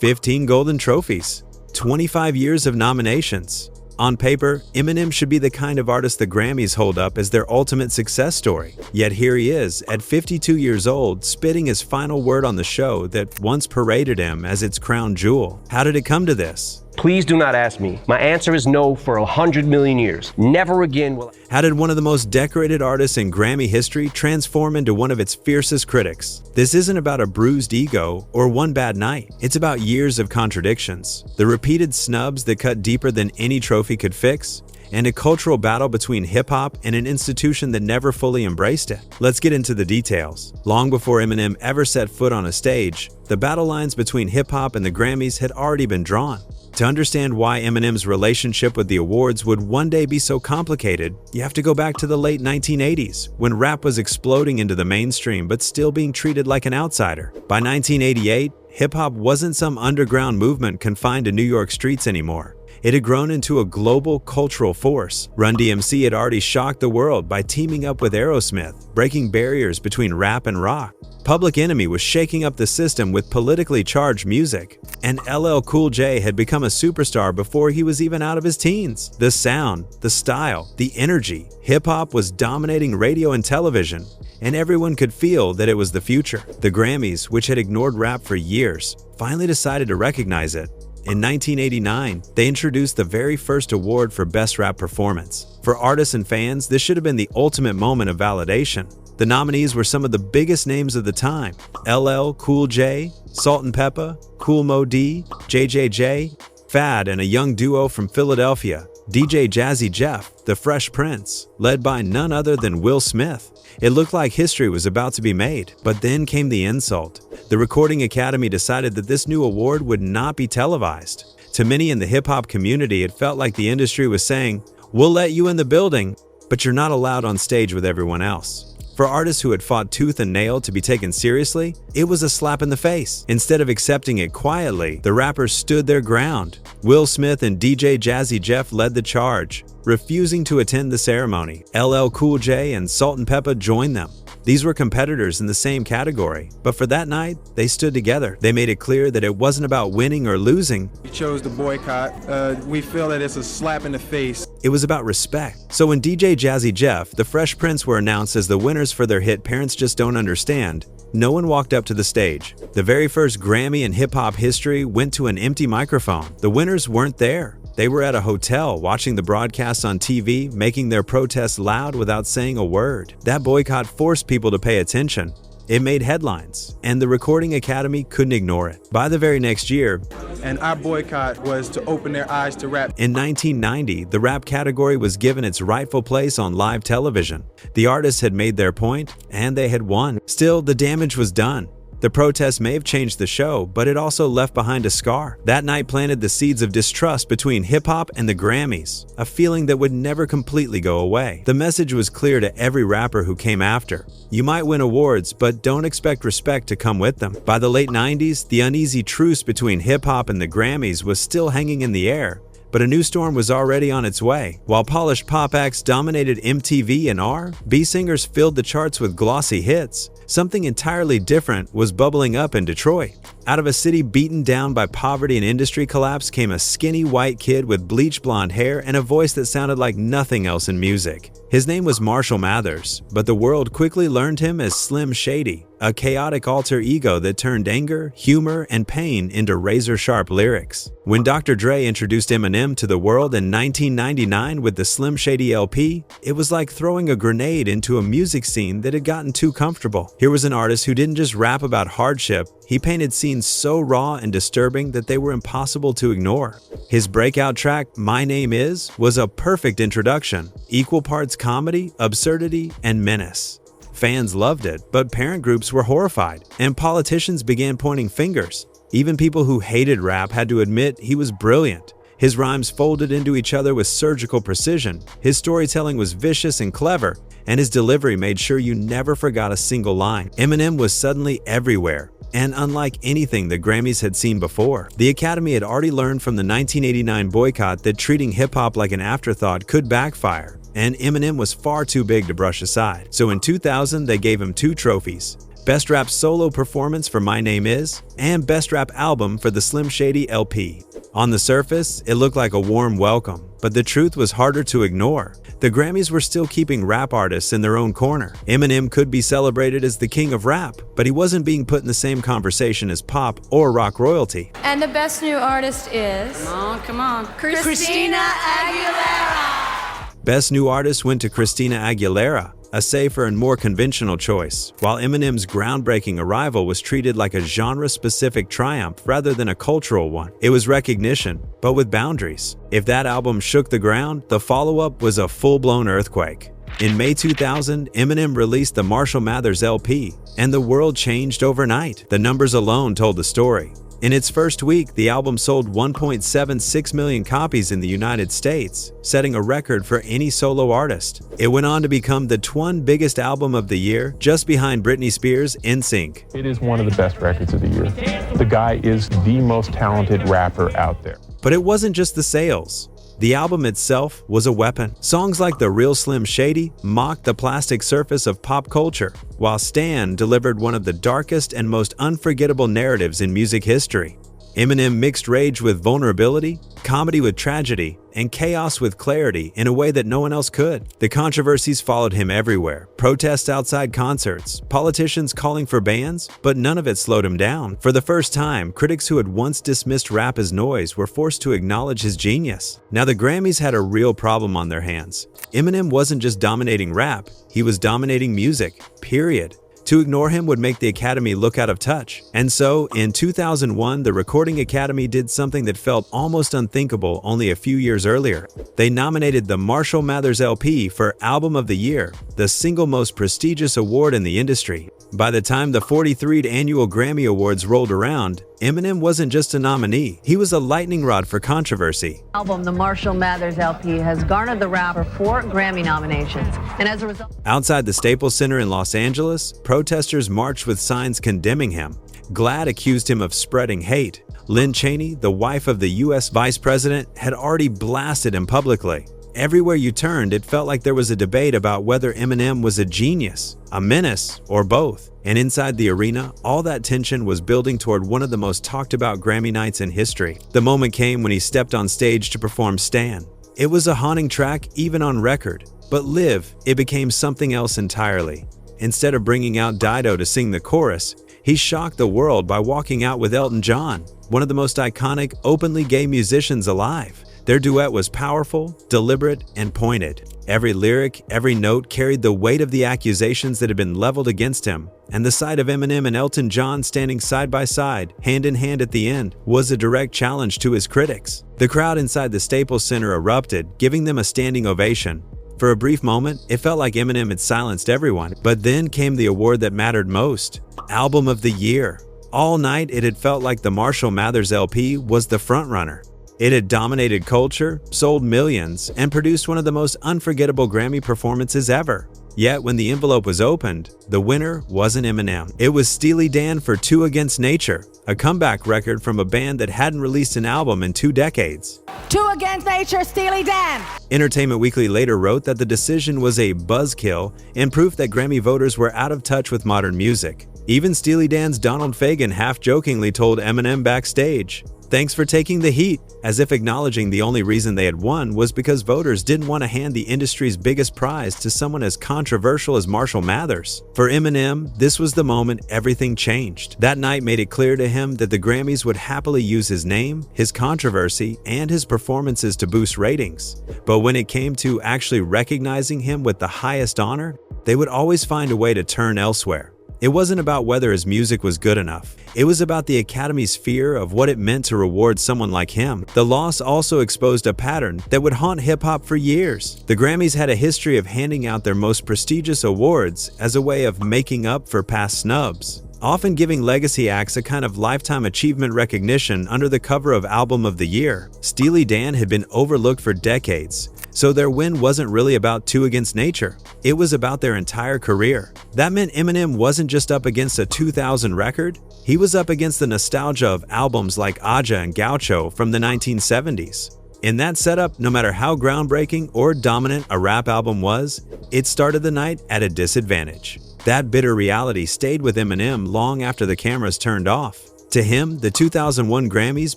15 golden trophies, 25 years of nominations. On paper, Eminem should be the kind of artist the Grammys hold up as their ultimate success story. Yet here he is, at 52 years old, spitting his final word on the show that once paraded him as its crown jewel. How did it come to this? Please do not ask me. My answer is no for 100 million years. Never again will I. How did one of the most decorated artists in Grammy history transform into one of its fiercest critics? This isn't about a bruised ego or one bad night. It's about years of contradictions, the repeated snubs that cut deeper than any trophy could fix, and a cultural battle between hip-hop and an institution that never fully embraced it. Let's get into the details. Long before Eminem ever set foot on a stage, the battle lines between hip-hop and the Grammys had already been drawn. To understand why Eminem's relationship with the awards would one day be so complicated, you have to go back to the late 1980s, when rap was exploding into the mainstream but still being treated like an outsider. By 1988, hip-hop wasn't some underground movement confined to New York streets anymore. It had grown into a global cultural force. Run DMC had already shocked the world by teaming up with Aerosmith, breaking barriers between rap and rock. Public Enemy was shaking up the system with politically charged music, and LL Cool J had become a superstar before he was even out of his teens. The sound, the style, the energy, hip-hop was dominating radio and television, and everyone could feel that it was the future. The Grammys, which had ignored rap for years, finally decided to recognize it. In 1989, they introduced the very first award for Best Rap Performance. For artists and fans, this should have been the ultimate moment of validation. The nominees were some of the biggest names of the time: LL Cool J, Salt-N-Pepa, Kool Moe Dee, JJJ, Fad, and a young duo from Philadelphia, DJ Jazzy Jeff, the Fresh Prince, led by none other than Will Smith. It looked like history was about to be made, but then came the insult. The Recording Academy decided that this new award would not be televised. To many in the hip-hop community, it felt like the industry was saying, "We'll let you in the building, but you're not allowed on stage with everyone else." For artists who had fought tooth and nail to be taken seriously, it was a slap in the face. Instead of accepting it quietly, the rappers stood their ground. Will Smith and DJ Jazzy Jeff led the charge, refusing to attend the ceremony. LL Cool J and Salt-N-Pepa joined them. These were competitors in the same category, but for that night, they stood together. They made it clear that it wasn't about winning or losing. We chose to boycott. We feel that it's a slap in the face. It was about respect. So when DJ Jazzy Jeff, the Fresh Prince were announced as the winners for their hit Parents Just Don't Understand, no one walked up to the stage. The very first Grammy in hip-hop history went to an empty microphone. The winners weren't there. They were at a hotel watching the broadcast on TV, making their protests loud without saying a word. That boycott forced people to pay attention. It made headlines, and the Recording Academy couldn't ignore it. By the very next year, and our boycott was to open their eyes to rap. In 1990, the rap category was given its rightful place on live television. The artists had made their point, and they had won. Still, the damage was done. The protest may have changed the show, but it also left behind a scar. That night planted the seeds of distrust between hip-hop and the Grammys, a feeling that would never completely go away. The message was clear to every rapper who came after. You might win awards, but don't expect respect to come with them. By the late 90s, the uneasy truce between hip-hop and the Grammys was still hanging in the air, but a new storm was already on its way. While polished pop acts dominated MTV and R&B singers filled the charts with glossy hits, something entirely different was bubbling up in Detroit. Out of a city beaten down by poverty and industry collapse came a skinny white kid with bleached blonde hair and a voice that sounded like nothing else in music. His name was Marshall Mathers, but the world quickly learned him as Slim Shady, a chaotic alter ego that turned anger, humor, and pain into razor-sharp lyrics. When Dr. Dre introduced Eminem to the world in 1999 with the Slim Shady LP, it was like throwing a grenade into a music scene that had gotten too comfortable. Here was an artist who didn't just rap about hardship, he painted scenes so raw and disturbing that they were impossible to ignore. His breakout track, My Name Is, was a perfect introduction, equal parts comedy, absurdity, and menace. Fans loved it, but parent groups were horrified, and politicians began pointing fingers. Even people who hated rap had to admit he was brilliant. His rhymes folded into each other with surgical precision, his storytelling was vicious and clever, and his delivery made sure you never forgot a single line. Eminem was suddenly everywhere, and unlike anything the Grammys had seen before. The Academy had already learned from the 1989 boycott that treating hip-hop like an afterthought could backfire, and Eminem was far too big to brush aside. So in 2000, they gave him 2 trophies: Best Rap Solo Performance for My Name Is, and Best Rap Album for the Slim Shady LP. On the surface, it looked like a warm welcome, but the truth was harder to ignore. The Grammys were still keeping rap artists in their own corner. Eminem could be celebrated as the king of rap, but he wasn't being put in the same conversation as pop or rock royalty. And the best new artist is... Come on. Christina Aguilera! Best New Artist went to Christina Aguilera, a safer and more conventional choice, while Eminem's groundbreaking arrival was treated like a genre-specific triumph rather than a cultural one. It was recognition, but with boundaries. If that album shook the ground, the follow-up was a full-blown earthquake. In May 2000, Eminem released the Marshall Mathers LP, and the world changed overnight. The numbers alone told the story. In its first week, the album sold 1.76 million copies in the United States, setting a record for any solo artist. It went on to become the 21st biggest album of the year, just behind Britney Spears' NSYNC. It is one of the best records of the year. The guy is the most talented rapper out there. But it wasn't just the sales. The album itself was a weapon. Songs like The Real Slim Shady mocked the plastic surface of pop culture, while Stan delivered one of the darkest and most unforgettable narratives in music history. Eminem mixed rage with vulnerability, comedy with tragedy, and chaos with clarity in a way that no one else could. The controversies followed him everywhere. Protests outside concerts, politicians calling for bans, but none of it slowed him down. For the first time, critics who had once dismissed rap as noise were forced to acknowledge his genius. Now the Grammys had a real problem on their hands. Eminem wasn't just dominating rap, he was dominating music, period. To ignore him would make the Academy look out of touch. And so, in 2001, the Recording Academy did something that felt almost unthinkable only a few years earlier. They nominated the Marshall Mathers LP for Album of the Year, the single most prestigious award in the industry. By the time the 43rd annual Grammy Awards rolled around, Eminem wasn't just a nominee, he was a lightning rod for controversy. The Marshall Mathers LP has garnered the rapper 4 Grammy nominations, and as a result... Outside the Staples Center in Los Angeles, protesters marched with signs condemning him. GLAAD accused him of spreading hate. Lynn Cheney, the wife of the U.S. vice president, had already blasted him publicly. Everywhere you turned, it felt like there was a debate about whether Eminem was a genius, a menace, or both. And inside the arena, all that tension was building toward one of the most talked about Grammy nights in history. The moment came when he stepped on stage to perform Stan. It was a haunting track even on record, but live, it became something else entirely. Instead of bringing out Dido to sing the chorus, he shocked the world by walking out with Elton John, one of the most iconic, openly gay musicians alive. Their duet was powerful, deliberate, and pointed. Every lyric, every note carried the weight of the accusations that had been leveled against him, and the sight of Eminem and Elton John standing side by side, hand in hand at the end, was a direct challenge to his critics. The crowd inside the Staples Center erupted, giving them a standing ovation. For a brief moment, it felt like Eminem had silenced everyone, but then came the award that mattered most, Album of the Year. All night, it had felt like the Marshall Mathers LP was the frontrunner. It had dominated culture, sold millions, and produced one of the most unforgettable Grammy performances ever. Yet when the envelope was opened, the winner wasn't Eminem. It was Steely Dan for 2 Against Nature, a comeback record from a band that hadn't released an album in 2 decades. 2 Against Nature, Steely Dan! Entertainment Weekly later wrote that the decision was a buzzkill and proof that Grammy voters were out of touch with modern music. Even Steely Dan's Donald Fagen half-jokingly told Eminem backstage, "Thanks for taking the heat," as if acknowledging the only reason they had won was because voters didn't want to hand the industry's biggest prize to someone as controversial as Marshall Mathers. For Eminem, this was the moment everything changed. That night made it clear to him that the Grammys would happily use his name, his controversy, and his performances to boost ratings. But when it came to actually recognizing him with the highest honor, they would always find a way to turn elsewhere. It wasn't about whether his music was good enough. It was about the Academy's fear of what it meant to reward someone like him. The loss also exposed a pattern that would haunt hip-hop for years. The Grammys had a history of handing out their most prestigious awards as a way of making up for past snubs, often giving legacy acts a kind of lifetime achievement recognition under the cover of Album of the Year. Steely Dan had been overlooked for decades, so their win wasn't really about 2 Against Nature. It was about their entire career. That meant Eminem wasn't just up against a 2000 record, he was up against the nostalgia of albums like Aja and Gaucho from the 1970s. In that setup, no matter how groundbreaking or dominant a rap album was, it started the night at a disadvantage. That bitter reality stayed with Eminem long after the cameras turned off. To him, the 2001 Grammys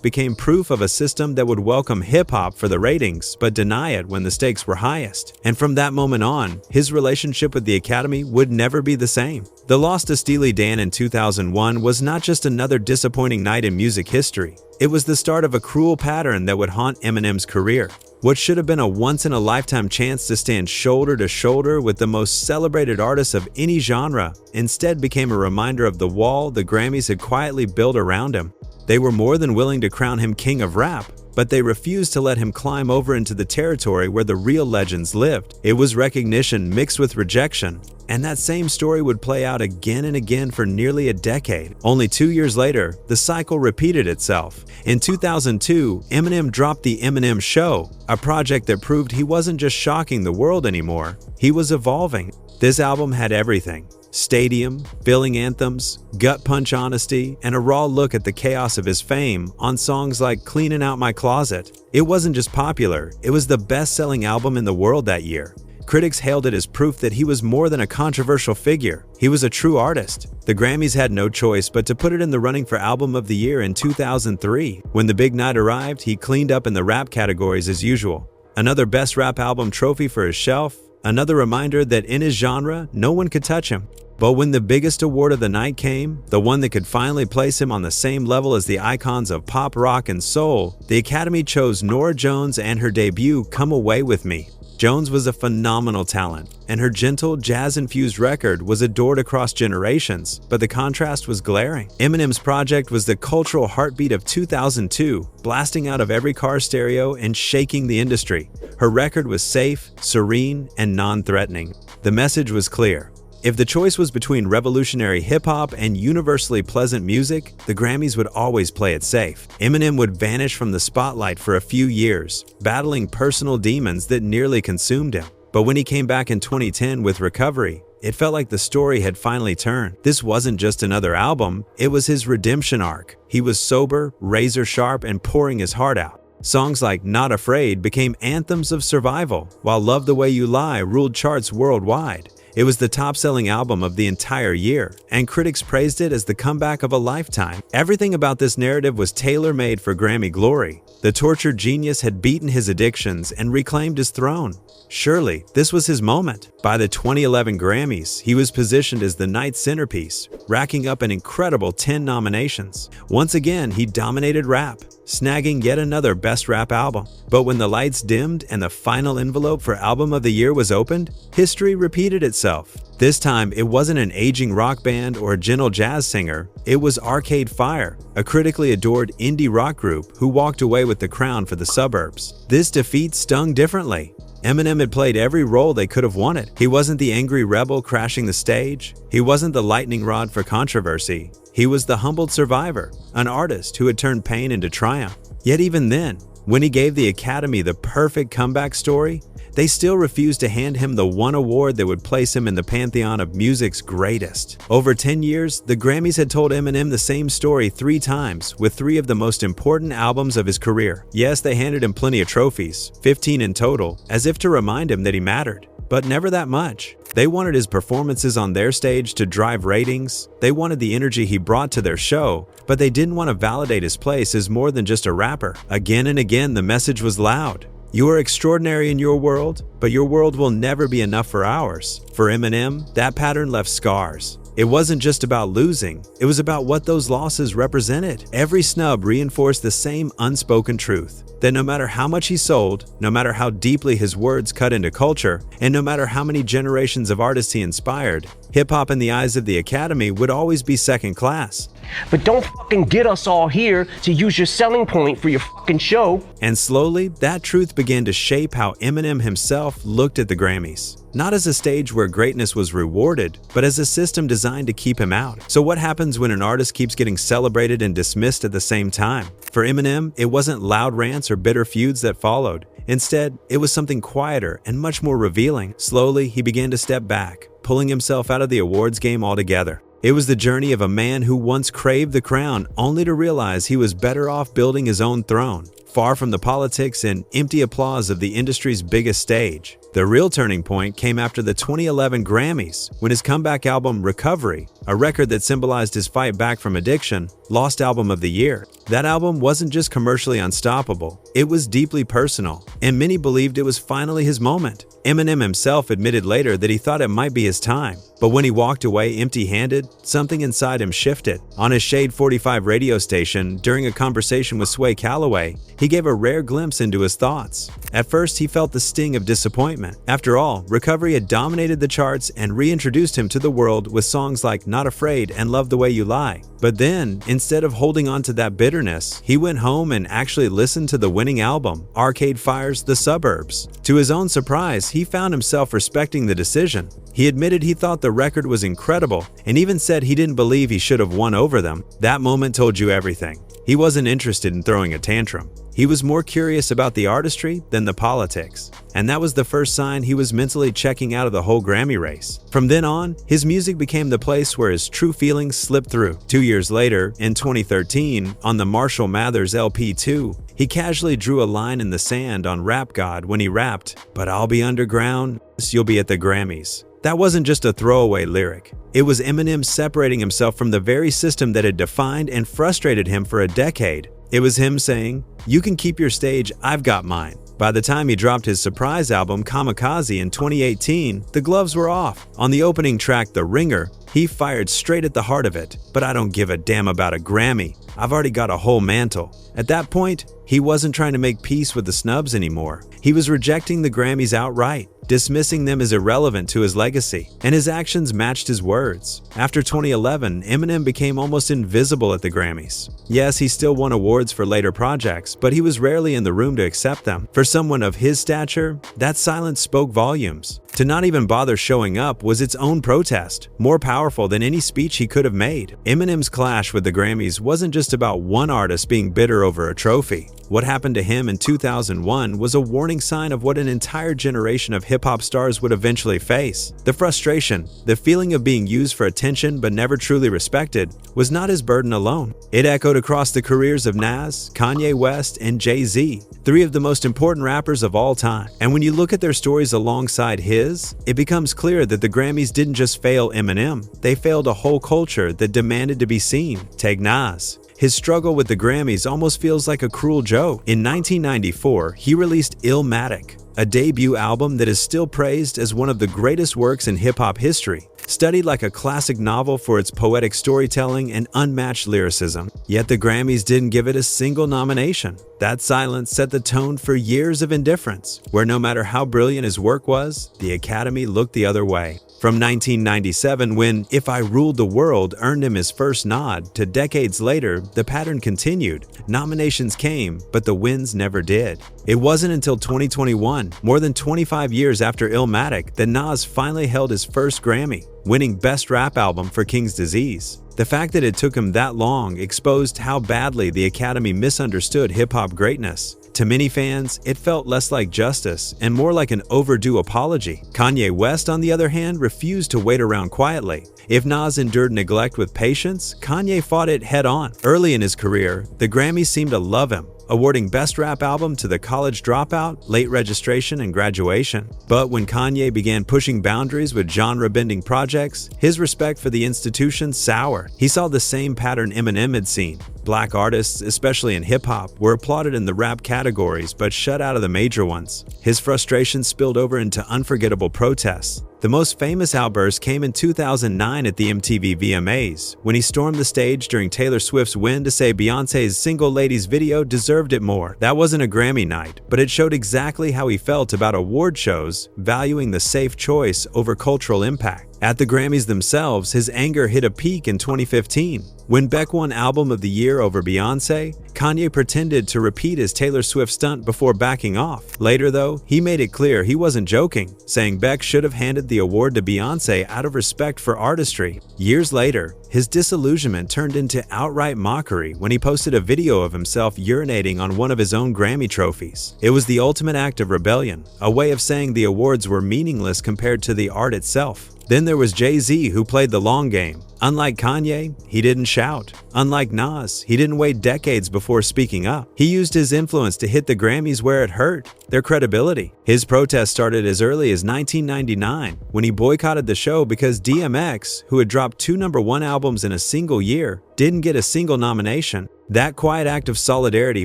became proof of a system that would welcome hip-hop for the ratings but deny it when the stakes were highest. And from that moment on, his relationship with the Academy would never be the same. The loss to Steely Dan in 2001 was not just another disappointing night in music history. It was the start of a cruel pattern that would haunt Eminem's career. What should have been a once-in-a-lifetime chance to stand shoulder to shoulder with the most celebrated artists of any genre instead became a reminder of the wall the Grammys had quietly built around him. They were more than willing to crown him king of rap, but they refused to let him climb over into the territory where the real legends lived. It was recognition mixed with rejection, and that same story would play out again and again for nearly a decade. Only 2 years later, the cycle repeated itself. In 2002, Eminem dropped The Eminem Show, a project that proved he wasn't just shocking the world anymore, he was evolving. This album had everything: stadium, filling anthems, gut-punch honesty, and a raw look at the chaos of his fame on songs like Cleaning Out My Closet. It wasn't just popular, it was the best-selling album in the world that year. Critics hailed it as proof that he was more than a controversial figure. He was a true artist. The Grammys had no choice but to put it in the running for Album of the Year in 2003. When the big night arrived, he cleaned up in the rap categories as usual. Another Best Rap Album trophy for his shelf, another reminder that in his genre, no one could touch him. But when the biggest award of the night came, the one that could finally place him on the same level as the icons of pop, rock, and soul, the Academy chose Norah Jones and her debut, Come Away With Me. Jones was a phenomenal talent, and her gentle, jazz-infused record was adored across generations, but the contrast was glaring. Eminem's project was the cultural heartbeat of 2002, blasting out of every car stereo and shaking the industry. Her record was safe, serene, and non-threatening. The message was clear. If the choice was between revolutionary hip-hop and universally pleasant music, the Grammys would always play it safe. Eminem would vanish from the spotlight for a few years, battling personal demons that nearly consumed him. But when he came back in 2010 with Recovery, it felt like the story had finally turned. This wasn't just another album, it was his redemption arc. He was sober, razor-sharp, and pouring his heart out. Songs like Not Afraid became anthems of survival, while Love the Way You Lie ruled charts worldwide. It was the top-selling album of the entire year, and critics praised it as the comeback of a lifetime. Everything about this narrative was tailor-made for Grammy glory. The tortured genius had beaten his addictions and reclaimed his throne. Surely, this was his moment. By the 2011 Grammys, he was positioned as the night's centerpiece, racking up an incredible 10 nominations. Once again, he dominated rap, snagging yet another Best Rap Album. But when the lights dimmed and the final envelope for Album of the Year was opened, history repeated itself. This time, it wasn't an aging rock band or a gentle jazz singer, it was Arcade Fire, a critically adored indie rock group who walked away with the crown for the suburbs. This defeat stung differently. Eminem had played every role they could have wanted. He wasn't the angry rebel crashing the stage. He wasn't the lightning rod for controversy. He was the humbled survivor, an artist who had turned pain into triumph. Yet even then, when he gave the Academy the perfect comeback story, they still refused to hand him the one award that would place him in the pantheon of music's greatest. Over 10 years, the Grammys had told Eminem the same story 3 times, with 3 of the most important albums of his career. Yes, they handed him plenty of trophies, 15 in total, as if to remind him that he mattered, but never that much. They wanted his performances on their stage to drive ratings, they wanted the energy he brought to their show, but they didn't want to validate his place as more than just a rapper. Again and again, the message was loud. You are extraordinary in your world, but your world will never be enough for ours. For Eminem, that pattern left scars. It wasn't just about losing, it was about what those losses represented. Every snub reinforced the same unspoken truth, that no matter how much he sold, no matter how deeply his words cut into culture, and no matter how many generations of artists he inspired, hip-hop in the eyes of the Academy would always be second class. But don't fucking get us all here to use your selling point for your fucking show. And slowly, that truth began to shape how Eminem himself looked at the Grammys. Not as a stage where greatness was rewarded, but as a system designed to keep him out. So what happens when an artist keeps getting celebrated and dismissed at the same time? For Eminem, it wasn't loud rants or bitter feuds that followed. Instead, it was something quieter and much more revealing. Slowly, he began to step back, pulling himself out of the awards game altogether. It was the journey of a man who once craved the crown only to realize he was better off building his own throne. far from the politics and empty applause of the industry's biggest stage. The real turning point came after the 2011 Grammys, when his comeback album Recovery, a record that symbolized his fight back from addiction, lost Album of the Year. That album wasn't just commercially unstoppable, it was deeply personal, and many believed it was finally his moment. Eminem himself admitted later that he thought it might be his time, but when he walked away empty-handed, something inside him shifted. On his Shade 45 radio station, during a conversation with Sway Calloway, he gave a rare glimpse into his thoughts. At first, he felt the sting of disappointment. After all, Recovery had dominated the charts and reintroduced him to the world with songs like Not Afraid and Love the Way You Lie. But then, instead of holding on to that bitterness, he went home and actually listened to the winning album, Arcade Fire's The Suburbs. To his own surprise, he found himself respecting the decision. He admitted he thought the record was incredible and even said he didn't believe he should have won over them. That moment told you everything. He wasn't interested in throwing a tantrum. He was more curious about the artistry than the politics. And that was the first sign he was mentally checking out of the whole Grammy race. From then on, his music became the place where his true feelings slipped through. 2 years later, in 2013, on the Marshall Mathers LP 2, he casually drew a line in the sand on Rap God when he rapped, "But I'll be underground, you'll be at the Grammys." That wasn't just a throwaway lyric. It was Eminem separating himself from the very system that had defined and frustrated him for a decade. It was him saying, "You can keep your stage, I've got mine." By the time he dropped his surprise album Kamikaze in 2018, the gloves were off. On the opening track, The Ringer, he fired straight at the heart of it. "But I don't give a damn about a Grammy. I've already got a whole mantle." At that point, he wasn't trying to make peace with the snubs anymore. He was rejecting the Grammys outright, dismissing them as irrelevant to his legacy, and his actions matched his words. After 2011, Eminem became almost invisible at the Grammys. Yes, he still won awards for later projects, but he was rarely in the room to accept them. For someone of his stature, that silence spoke volumes. To not even bother showing up was its own protest, more powerful than any speech he could have made. Eminem's clash with the Grammys wasn't just about one artist being bitter over a trophy. What happened to him in 2001 was a warning sign of what an entire generation of hip-hop stars would eventually face. The frustration, the feeling of being used for attention but never truly respected, was not his burden alone. It echoed across the careers of Nas, Kanye West, and Jay-Z, three of the most important rappers of all time. And when you look at their stories alongside his, it becomes clear that the Grammys didn't just fail Eminem, they failed a whole culture that demanded to be seen. Take Nas. His struggle with the Grammys almost feels like a cruel joke. In 1994, he released Illmatic, a debut album that is still praised as one of the greatest works in hip-hop history, studied like a classic novel for its poetic storytelling and unmatched lyricism. Yet the Grammys didn't give it a single nomination. That silence set the tone for years of indifference, where no matter how brilliant his work was, the Academy looked the other way. From 1997, when If I Ruled the World earned him his first nod, to decades later, the pattern continued. Nominations came, but the wins never did. It wasn't until 2021, more than 25 years after Illmatic, that Nas finally held his first Grammy, winning Best Rap Album for King's Disease. The fact that it took him that long exposed how badly the Academy misunderstood hip-hop greatness. To many fans, it felt less like justice and more like an overdue apology. Kanye West, on the other hand, refused to wait around quietly. If Nas endured neglect with patience, Kanye fought it head-on. Early in his career, the Grammys seemed to love him, awarding Best Rap Album to The College Dropout, Late Registration, and Graduation. But when Kanye began pushing boundaries with genre-bending projects, his respect for the institution soured. He saw the same pattern Eminem had seen. Black artists, especially in hip-hop, were applauded in the rap categories but shut out of the major ones. His frustration spilled over into unforgettable protests. The most famous outburst came in 2009 at the MTV VMAs, when he stormed the stage during Taylor Swift's win to say Beyoncé's Single Ladies video deserved it more. That wasn't a Grammy night, but it showed exactly how he felt about award shows, valuing the safe choice over cultural impact. At the Grammys themselves, his anger hit a peak in 2015. When Beck won Album of the Year over Beyoncé, Kanye pretended to repeat his Taylor Swift stunt before backing off. Later though, he made it clear he wasn't joking, saying Beck should have handed the award to Beyoncé out of respect for artistry. Years later, his disillusionment turned into outright mockery when he posted a video of himself urinating on one of his own Grammy trophies. It was the ultimate act of rebellion, a way of saying the awards were meaningless compared to the art itself. Then there was Jay-Z, who played the long game. Unlike Kanye, he didn't shout. Unlike Nas, he didn't wait decades before speaking up. He used his influence to hit the Grammys where it hurt, their credibility. His protest started as early as 1999, when he boycotted the show because DMX, who had dropped 2 #1 albums in a single year, didn't get a single nomination. That quiet act of solidarity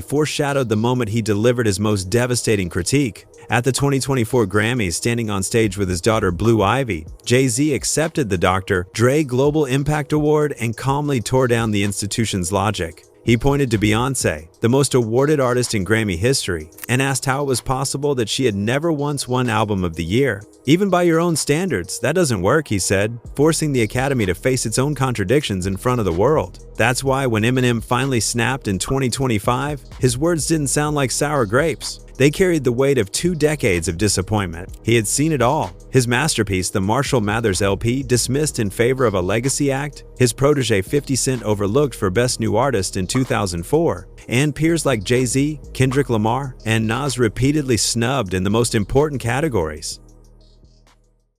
foreshadowed the moment he delivered his most devastating critique. At the 2024 Grammys, standing on stage with his daughter Blue Ivy, Jay-Z accepted the Dr. Dre Global Impact Award and calmly tore down the institution's logic. He pointed to Beyoncé, the most awarded artist in Grammy history, and asked how it was possible that she had never once won Album of the Year. Even by your own standards, that doesn't work, he said, forcing the Academy to face its own contradictions in front of the world. That's why when Eminem finally snapped in 2025, his words didn't sound like sour grapes. They carried the weight of 2 decades of disappointment. He had seen it all. His masterpiece, the Marshall Mathers LP, dismissed in favor of a legacy act, his protege 50 Cent overlooked for Best New Artist in 2004, and peers like Jay-Z, Kendrick Lamar, and Nas repeatedly snubbed in the most important categories.